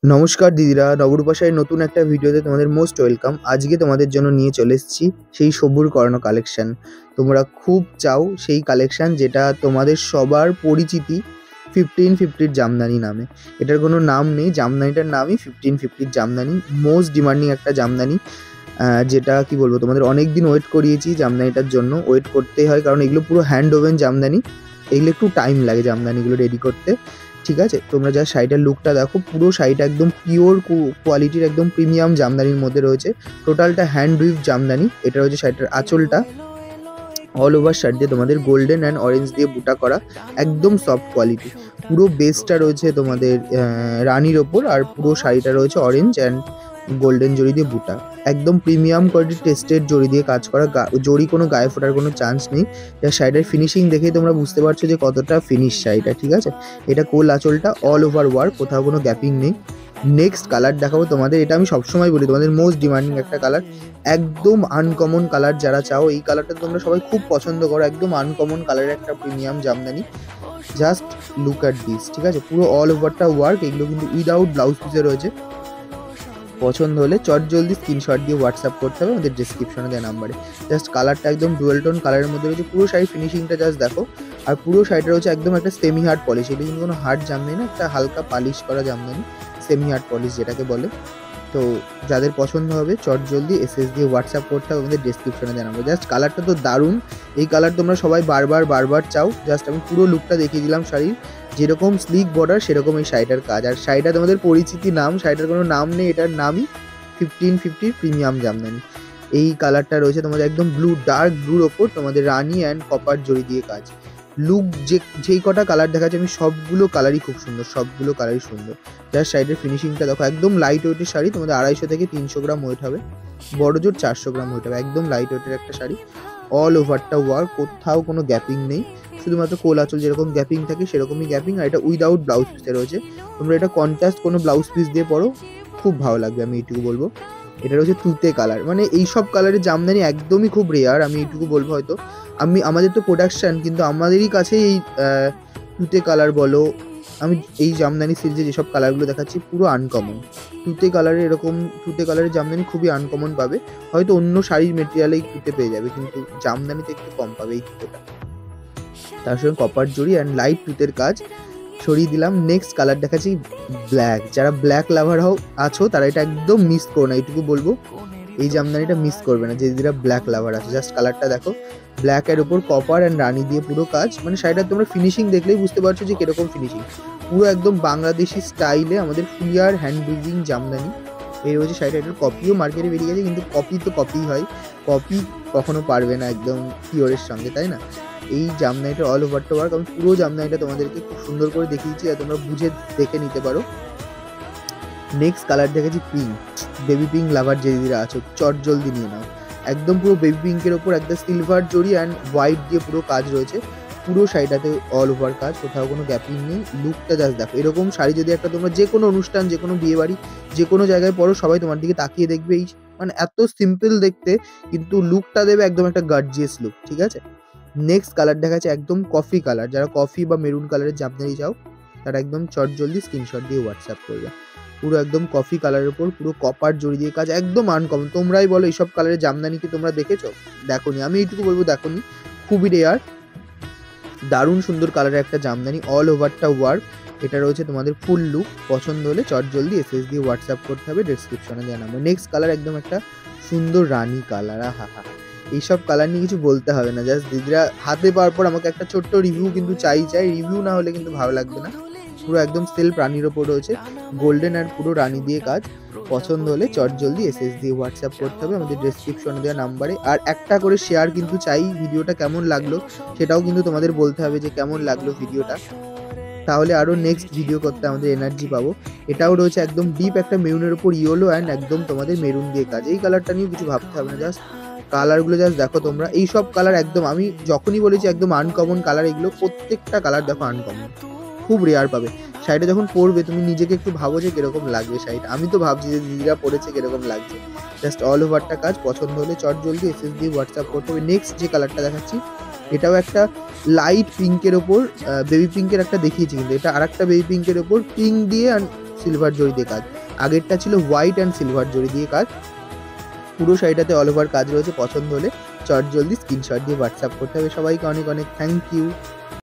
নমস্কার দিদিরা, নবরূপাশায়ের নতুন একটা ভিডিওতে তোমাদের মোস্ট ওয়েলকাম। আজকে তোমাদের জন্য নিয়ে চলে এসেছি সেই সবুর কর্ণ কালেকশন। তোমরা খুব চাও সেই কালেকশন যেটা তোমাদের সবার পরিচিতি 1550 জামদানি নামে। এটার কোনো নাম নেই, জামদানিটার নামই 1550 জামদানি। মোস্ট ডিমান্ডিং একটা জামদানি, যেটা কি বলবো, তোমাদের অনেক দিন ওয়েট করিয়েছি জামদানিটার জন্য। ওয়েট করতেই হয়, কারণ এগুলো পুরো হ্যান্ড ওভেন জামদানি। এগুলো একটু টাইম লাগে জামদানিগুলো রেডি করতে, ঠিক আছে। তোমরা যা শাড়িটার লুকটা দেখো, পুরো শাড়িটা একদম পিওর কোয়ালিটির, একদম প্রিমিয়াম জামদানির মধ্যে রয়েছে। টোটালটা হ্যান্ড উইভ জামদানি। এটা রয়েছে শাড়িটার আঁচলটা, অল ওভার শাড়ি দিয়ে তোমাদের গোল্ডেন অ্যান্ড অরেঞ্জ দিয়ে বুটা করা, একদম সফট কোয়ালিটি। পুরো বেসটা রয়েছে তোমাদের রানির ওপর, আর পুরো শাড়িটা রয়েছে অরেঞ্জ অ্যান্ড গোল্ডেন জরি দিয়ে বুটা। একদম প্রিমিয়াম কোয়ালিটি টেস্টেড জরি দিয়ে কাজ করা, জরি কোনো গায়ে ফোটার কোনো চান্স নেই। যার শাড়িটার ফিনিশিং দেখেই তোমরা বুঝতে পারছো যে কতটা ফিনিশ শাড়িটা, ঠিক আছে। এটা কোল আঁচলটা, অল ওভার ওয়ার্ক, কোথাও কোনো গ্যাপিং নেই। নেক্সট কালার দেখাবো তোমাদের। এটা আমি সবসময় বলি, তোমাদের মোস্ট ডিমান্ডিং একটা কালার, একদম আনকমন কালার। যারা চাও এই কালারটা তোমরা সবাই খুব পছন্দ করো, একদম আনকমন কালারের একটা premium Jamdani. Just look at this, ঠিক আছে। পুরো অল ওভারটা ওয়ার্ক, এগুলো কিন্তু উইদাউট ব্লাউজ পিসে রয়েছে। পছন্দ হলে জলদি স্ক্রিনশট দিয়ে হোয়াটসঅ্যাপ করতে হবে আমাদের ডিসক্রিপশনে দেওয়া নাম্বারে। জাস্ট কালারটা একদম ডুয়েল টোন কালারের মধ্যে রয়েছে। পুরো শাড়ির ফিনিশিংটা জাস্ট দেখো। আর পুরো শাড়িটা রয়েছে একদম একটা সেমি হার্ড পলিশ। এটা কিন্তু কোনো হার্ড জামদানি না, একটা হালকা পালিশ করা জামদানি, সেমি হার্ড পলিশ যেটাকে বলে। তো যাদের পছন্দ হবে জলদি এসএস দিয়ে হোয়াটসঅ্যাপ করতে হবে আমাদের ডিসক্রিপশনে দেওয়া নাম্বার। জাস্ট কালারটা তো দারুণ। এই কালার তোমরা সবাই বারবার চাও। জাস্ট আমি পুরো লুকটা দেখিয়ে দিলাম শাড়ির। যেরকম স্লিক বর্ডার সেরকম এই শাড়িটার কাজ। আর শাড়িটা তোমাদের পরিচিতি নাম, শাড়িটার কোনো নাম নেই, এটার নামই 1550 প্রিমিয়াম জামদানি। এই কালারটা রয়েছে তোমাদের একদম ব্লু, ডার্ক ব্লুর ওপর তোমাদের রানি অ্যান্ড কপার জরি দিয়ে কাজ। লুক যেই কটা কালার দেখাচ্ছে, আমি সবগুলো কালারই খুব সুন্দর, সবগুলো কালারই সুন্দর। যার শাড়িটার ফিনিশিংটা দেখো, একদম লাইট ওয়েটের শাড়ি। তোমাদের 250 থেকে 300 গ্রাম ওয়েট হবে, বড় জোর 400 গ্রাম ওয়েট হবে। একদম লাইট ওয়েটের একটা শাড়ি, অল ওভারটা ওয়ার্ক, কোথাও কোনো গ্যাপিং নেই। শুধুমাত্র কোল আঁচল যেরকম গ্যাপিং থাকে সেরকমই গ্যাপিং। আর এটা উইদাউট ব্লাউজ পিসে রয়েছে। তোমরা এটা কন্ট্রাস্ট কোনো ব্লাউজ পিস দিয়ে পরো, খুব ভালো লাগবে, আমি এইটুকু বলবো। এটা রয়েছে তুতে কালার। মানে এইসব কালারের জামদানি একদমই খুব রেয়ার, আমি এইটুকু বলবো। হয়তো আমাদের তো প্রোডাকশান, কিন্তু আমাদেরই কাছে এই তুতে কালার বলো, আমি এই জামদানি সিরিজে যেসব কালারগুলো দেখাচ্ছি পুরো আনকমন। তুতে কালারের এরকম তুতে কালারের জামদানি খুবই আনকমন পাবে। হয়তো অন্য শাড়ির মেটেরিয়ালেই তুতে পেয়ে যাবে, কিন্তু জামদানিতে একটু কম পাবে এই তুতেটা। তার সঙ্গে কপার জড়ি অ্যান্ড লাইট তুতের কাজ সরিয়ে দিলাম। নেক্সট কালার দেখাচ্ছি ব্ল্যাক। যারা ব্ল্যাক লাভার আছো তারা এটা একদম মিস করো না, এইটুকু বলবো। এই জামদানিটা মিস করবে না যেদিরা ব্ল্যাক লাভার আছে। জাস্ট কালারটা দেখো, ব্ল্যাকের ওপর কপার অ্যান্ড রানি দিয়ে পুরো কাজ। মানে শাড়িটার তোমরা ফিনিশিং দেখলেই বুঝতে পারছো যে কিরকম ফিনিশিং। পুরো একদম বাংলাদেশি স্টাইলে আমাদের ফুলিয়ার হ্যান্ড উইভিং জামদানি। এই রয়েছে শাড়িটা। এটার কপিও মার্কেটে বেরিয়ে গেছে, কিন্তু কপি তো কপিই হয়, কপি কখনো পারবে না একদম পিওরের সঙ্গে, তাই না। এই জামদানিটা অল ওভারটা ওয়ার্ক। আমি পুরো জামদানিটা তোমাদেরকে খুব সুন্দর করে দেখিয়েছি, আর তোমরা বুঝে দেখে নিতে পারো। নেক্সট কালার দেখেছি পিঙ্ক। বেবি পিঙ্ক লাভার যে দিদিরা আছো জলদি নিয়ে নাও। একদম পুরো বেবি পিঙ্কের ওপর একটা সিলভার জরি অ্যান্ড হোয়াইট দিয়ে পুরো কাজ রয়েছে। পুরো শাড়িটাতে অল ওভার কাজ, কোথাও কোনো গ্যাপিং নেই। লুকটা জাস্ট দেখো। এরকম শাড়ি যদি একটা তোমরা যে কোনো অনুষ্ঠান, যে কোনো বিয়ে বাড়ি, যে কোনো জায়গায় পরো, সবাই তোমার দিকে তাকিয়ে দেখবে। এই মানে এত সিম্পল দেখতে, কিন্তু লুকটা দেবে একদম একটা গার্জিয়াস লুক, ঠিক আছে। নেক্সট কালার দেখাচ্ছে একদম কফি কালার। যারা কফি বা মেরুন কালারের জামদানি চাও তারা একদম জলদি স্ক্রিনশট দিয়ে হোয়াটসঅ্যাপ করবে। পুরো একদম কফি কালারের উপর পুরো কপার জড়ি দিয়ে কাজ, একদম আনকমন। তোমরাই বলো এইসব কালারের জামদানি কি তোমরা দেখেছো? দেখোনি। আমি এইটুকু বলবো দেখোনি, খুবই রেয়ার। দারুণ সুন্দর কালারের একটা জামদানি, অল ওভারটা ওয়ার্ক। এটা রয়েছে তোমাদের ফুল লুক। পছন্দ হলে জলদি এসএস দিয়ে হোয়াটসঅ্যাপ করতে হবে, ডিসক্রিপশনে দেওয়া নাম্বার। নেক্সট কালার একদম একটা সুন্দর রানি কালার। হা হা, এইসব কালার নিয়ে কিছু বলতে হবে না। জাস্ট দিদিরা হাতে পাওয়ার পর আমাকে একটা ছোট্ট রিভিউ কিন্তু চাই। রিভিউ না হলে কিন্তু ভালো লাগবে না। পুরো একদম সেলফ রানির ওপর রয়েছে, গোল্ডেন আর পুরো রানি দিয়ে কাজ। পছন্দ হলে জলদি এসএস দিয়ে হোয়াটসঅ্যাপ করতে হবে আমাদের ডেসক্রিপশনে দেওয়া নাম্বারে। আর একটা করে শেয়ার কিন্তু চাই। ভিডিওটা কেমন লাগলো সেটাও কিন্তু তোমাদের বলতে হবে যে কেমন লাগলো ভিডিওটা, তাহলে আরও নেক্সট ভিডিও করতে আমাদের এনার্জি পাবো। এটাও রয়েছে একদম ডিপ একটা মেরুনের ওপর ইয়েলো অ্যান্ড একদম তোমাদের মেরুন দিয়ে কাজ। এই কালারটা নিয়ে কিছু ভাবতে হবে না, জাস্ট কালারগুলো জাস্ট দেখো তোমরা। এইসব কালার একদম, আমি যখনই বলেছি একদম আনকমন কালার, এগুলো প্রত্যেকটা কালার দেখো আনকমন, খুব রেয়ার পাবে। শাড়িটা যখন পরবে তুমি নিজেকে একটু ভাবো যে কিরকম লাগবে শাড়িটা। আমি তো ভাবছি যে দিদিরা পরেছে কিরকম লাগছে। জাস্ট অল ওভারটা কাজ। পছন্দ হলে জলদি এসএস দিয়ে হোয়াটসঅ্যাপ করতে হবে। নেক্সট যে কালারটা দেখাচ্ছি এটাও একটা লাইট পিঙ্কের ওপর বেবি পিঙ্কের একটা দেখিয়েছি, কিন্তু এটা আর একটা বেবি পিঙ্কের ওপর পিঙ্ক দিয়ে সিলভার জরি দিয়ে কাজ। আগেরটা ছিল হোয়াইট অ্যান্ড সিলভার জরি দিয়ে কাজ। পুরো শাড়িটাতে অল ওভার কাজ রয়েছে। পছন্দ হলে চটজলদি স্ক্রিনশট দিয়ে হোয়াটসঅ্যাপ করতে হবে। সবাইকে অনেক অনেক থ্যাংক ইউ।